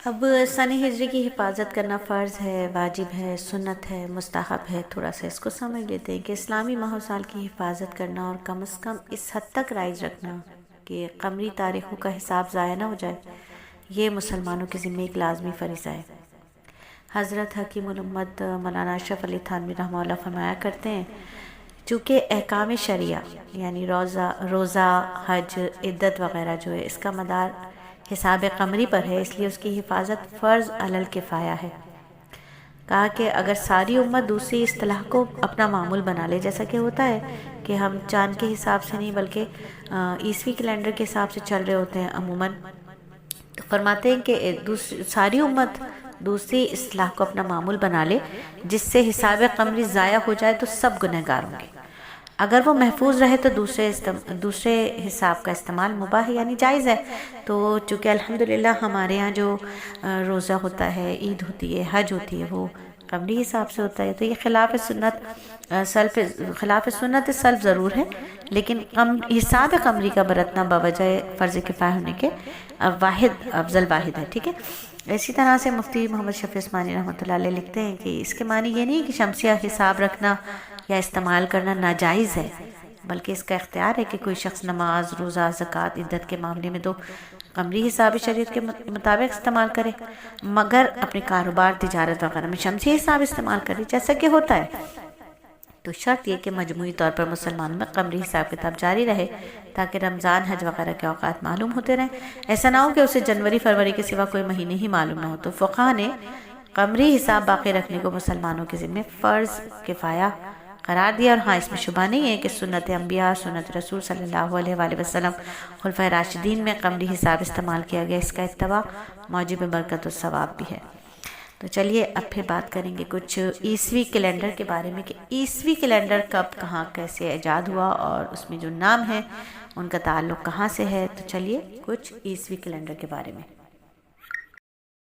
اب سنہ ہجری کی حفاظت کرنا فرض ہے، واجب ہے، سنت ہے، مستحب ہے۔ تھوڑا سا اس کو سمجھ لیتے ہیں کہ اسلامی ماہ و سال کی حفاظت کرنا اور کم از کم اس حد تک رائج رکھنا کہ قمری تاریخوں کا حساب ضائع نہ ہو جائے، یہ مسلمانوں کے ذمہ ایک لازمی فریضہ ہے۔ حضرت حکیم الامت مولانا اشرف علی تھانوی رحمہ اللہ فرمایا کرتے ہیں، چونکہ احکام شریعہ یعنی روزہ، حج، عدت وغیرہ جو ہے اس کا مدار حساب قمری پر ہے، اس لیے اس کی حفاظت فرض علی الکفایہ ہے۔ کہا کہ اگر ساری امت دوسری اصطلاح کو اپنا معمول بنا لے، جیسا کہ ہوتا ہے کہ ہم چاند کے حساب سے نہیں بلکہ عیسوی کیلنڈر کے حساب سے چل رہے ہوتے ہیں عموماً، تو فرماتے ہیں کہ ساری امت دوسری اصطلاح کو اپنا معمول بنا لے جس سے حساب قمری ضائع ہو جائے تو سب گنہگار ہوں گے۔ اگر وہ محفوظ رہے تو دوسرے حساب کا استعمال مباح یعنی جائز ہے۔ تو چونکہ الحمدللہ ہمارے ہاں جو روزہ ہوتا ہے، عید ہوتی ہے، حج ہوتی ہے، وہ قمری حساب سے ہوتا ہے، تو یہ خلاف سنت سلف ضرور ہے، لیکن حساب قمری کا برتنا بوجہ فرض کفایہ ہونے کے افضل واحد ہے، ٹھیک ہے۔ اسی طرح سے مفتی محمد شفیع عثمانی رحمۃ اللہ علیہ لکھتے ہیں کہ اس کے معنی یہ نہیں کہ شمسیہ حساب رکھنا یا استعمال کرنا ناجائز ہے، بلکہ اس کا اختیار ہے کہ کوئی شخص نماز، روزہ، زکوٰۃ، عدت کے معاملے میں تو قمری حساب شریعت کے مطابق استعمال کرے، مگر اپنے کاروبار، تجارت وغیرہ میں شمسی حساب استعمال کرے جیسا کہ ہوتا ہے، تو شرط یہ کہ مجموعی طور پر مسلمانوں میں قمری حساب کتاب جاری رہے تاکہ رمضان، حج وغیرہ کے اوقات معلوم ہوتے رہیں۔ ایسا نہ ہو کہ اسے جنوری، فروری کے سوا کوئی مہینے ہی معلوم نہ ہو، تو فقہا نے قمری حساب باقی رکھنے کو مسلمانوں کے ذمہ فرض کفایہ قرار دیا۔ اور ہاں، اس میں شبہ نہیں ہے کہ سنت انبیاء، سنت رسول صلی اللہ علیہ وآلہ وسلم، خلفائے راشدین میں قمری حساب استعمال کیا گیا، اس کا اتباع موجب برکت و ثواب بھی ہے۔ تو چلیے اب پھر بات کریں گے کچھ عیسوی کیلنڈر کے بارے میں کہ عیسوی کیلنڈر کب، کہاں، کیسے ایجاد ہوا اور اس میں جو نام ہیں ان کا تعلق کہاں سے ہے۔ تو چلیے کچھ عیسوی کیلنڈر کے بارے میں